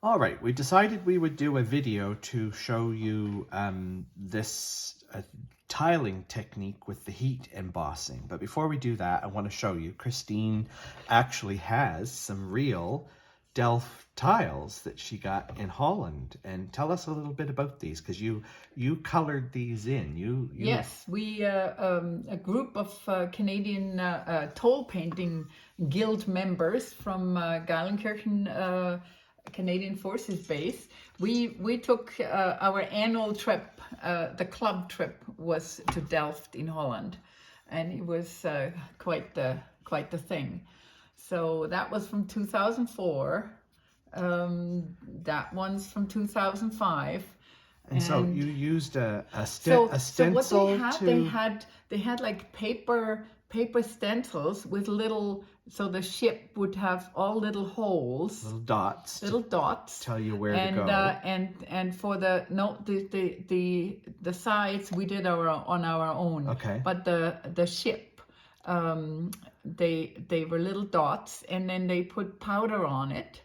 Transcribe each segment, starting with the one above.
All right, we decided we would do a video to show you this tiling technique with the heat embossing. But before we do that, I want to show you, Christine actually has some real Delft tiles that she got in Holland. And tell us a little bit about these, because you colored these in. Yes, we a group of Canadian toll painting guild members from Geilenkirchen Canadian Forces Base. We took our annual trip. The club trip was to Delft in Holland, and it was quite the thing. So that was from 2004. That one's from 2005. And so you used a So stencil what they had like paper stencils with little, so the ship would have all little holes, little dots, tell you where to go. And for the sides we did on our own. Okay. But the ship, they were little dots, and then they put powder on it.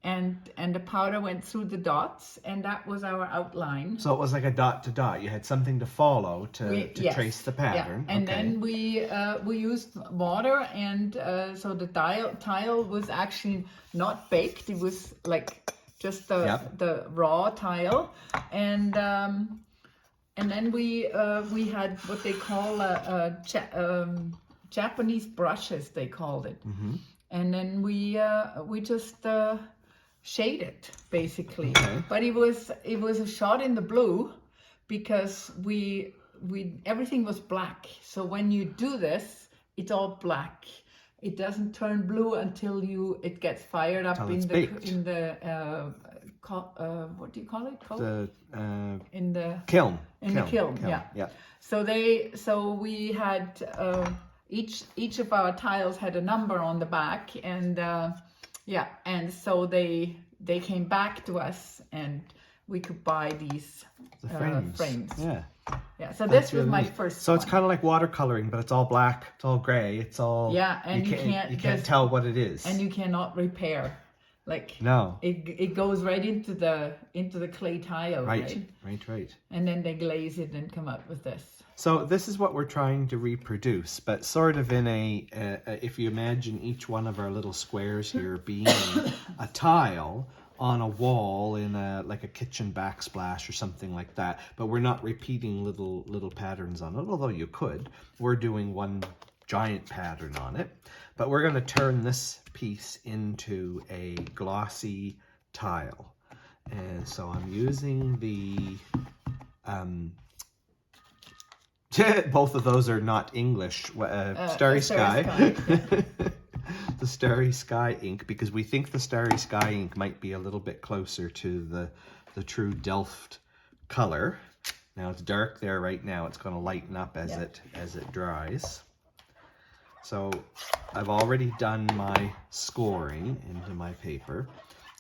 And the powder went through the dots, and that was our outline. So it was like a dot to dot. You had something to follow to Yes. trace the pattern. Yeah. And then we used water, and so the tile was actually not baked. It was like just the raw tile, and then we had what they call Japanese brushes, they called it. Mm-hmm. And then we just shade it basically. Okay. But it was a shot in the blue, because we everything was black. So when you do this, it's all black. It doesn't turn blue until it gets fired up in the what do you call it? In the kiln. The kiln. Yeah. So we had each of our tiles had a number on the back, and and so they came back to us, and we could buy these frames. Yeah. So this was my first. So it's kind of like watercoloring, but it's all black, it's all gray, it's all. Yeah, and you can't tell what it is. And you cannot repair. Like, no, it goes right into the clay tile. Right. And then they glaze it and come out with this. So this is what we're trying to reproduce, but sort of in if you imagine each one of our little squares here being a tile on a wall in like a kitchen backsplash or something like that, but we're not repeating little patterns on it, although you could. We're doing one giant pattern on it, but we're going to turn this piece into a glossy tile. And so I'm using the both of those are not English. Starry Sky. Yeah. The Starry Sky ink, because we think the Starry Sky ink might be a little bit closer to the true Delft color. Now it's dark there right now. It's going to lighten up as it dries. So I've already done my scoring into my paper,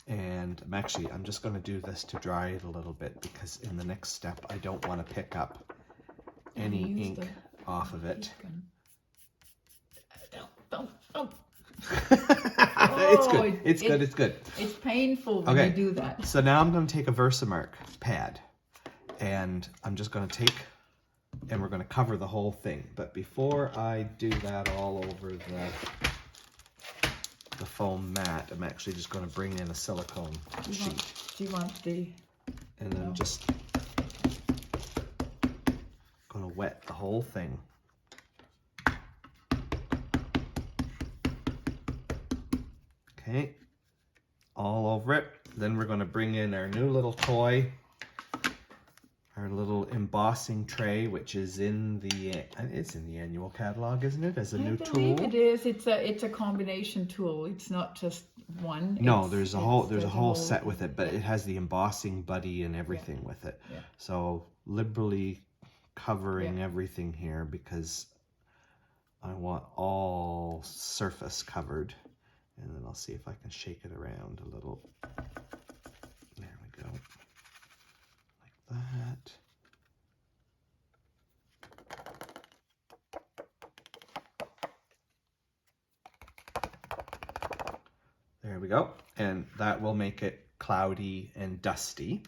and I'm just going to do this to dry it a little bit, because in the next step I don't want to pick up any ink off of it. Don't. It's good. It's painful when you do that. So now I'm going to take a Versamark pad, and I'm just going to and we're going to cover the whole thing. But before I do that all over the foam mat, I'm actually just going to bring in a silicone sheet. Do you want the... And then just going to wet the whole thing. Okay, all over it. Then we're going to bring in our new little toy, our little embossing tray, which is it's in the annual catalog, isn't it? As a new tool. I believe it is. It's a combination tool. It's not just one. No, there's a whole set with it, but it has the embossing buddy and everything with it. Yeah. So liberally covering everything here, because I want all surface covered. And then I'll see if I can shake it around a little. There we go. Like that. There we go. And that will make it cloudy and dusty.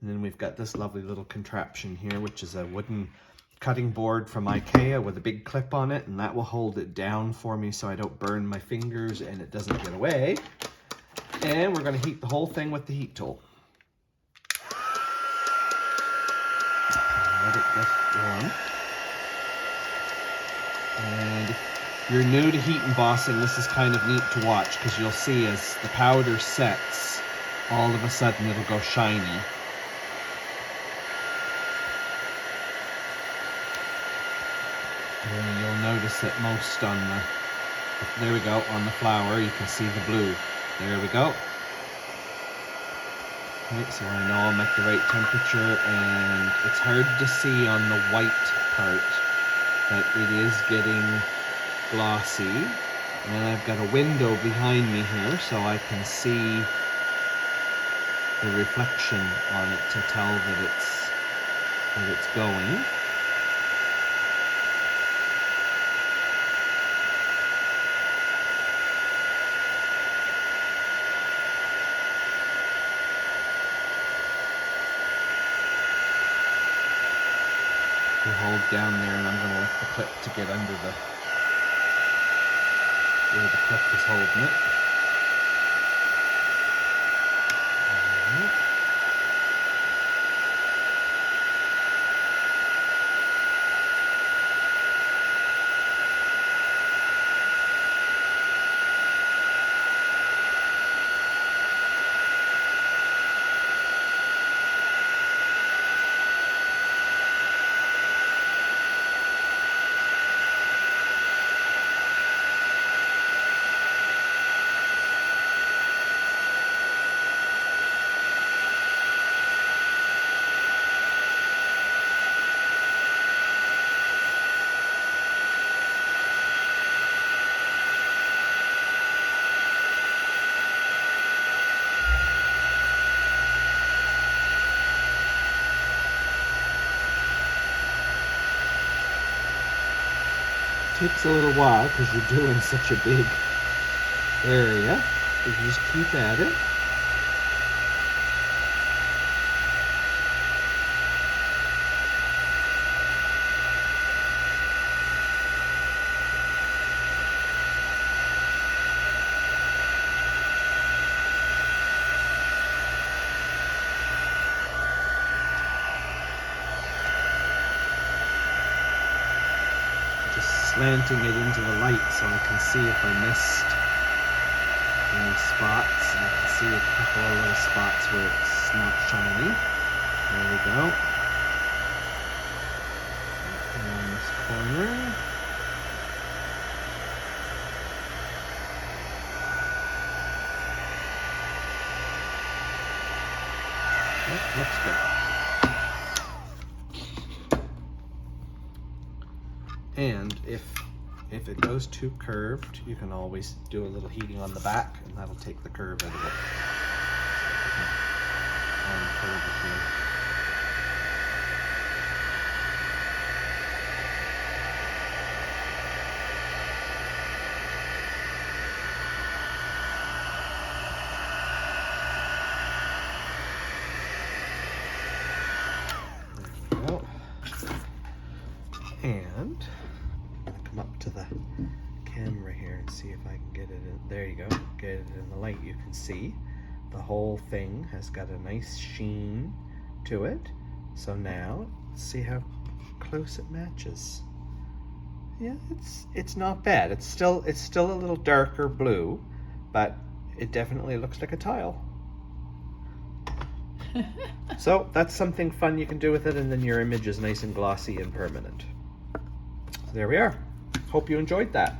And then we've got this lovely little contraption here, which is a wooden cutting board from IKEA with a big clip on it, and that will hold it down for me so I don't burn my fingers and it doesn't get away. And we're going to heat the whole thing with the heat tool. Let it get warm. And if you're new to heat embossing, this is kind of neat to watch, because you'll see as the powder sets, all of a sudden it'll go shiny. And you'll notice that most on the, there we go, on the flower, you can see the blue. There we go. Okay, so I know I'm at the right temperature, and it's hard to see on the white part, but it is getting glossy. And then I've got a window behind me here, so I can see the reflection on it to tell that it's going. You hold down there, and I'm going to let the clip to get under the where the clip is holding it. Takes a little while because you're doing such a big area. You just keep at it. Slanting it into the light so I can see if I missed any spots. I can see a couple of little spots where it's not shiny. There we go. And this corner. That looks good. And if it goes too curved, you can always do a little heating on the back, and that'll take the curve out of it. Uncurve it here. There we go. And come up to the camera here and see if I can get it in. There you go. Get it in the light. You can see the whole thing has got a nice sheen to it. So now let's see how close it matches. Yeah, it's not bad. It's still a little darker blue, but it definitely looks like a tile. So that's something fun you can do with it, and then your image is nice and glossy and permanent. There we are. Hope you enjoyed that.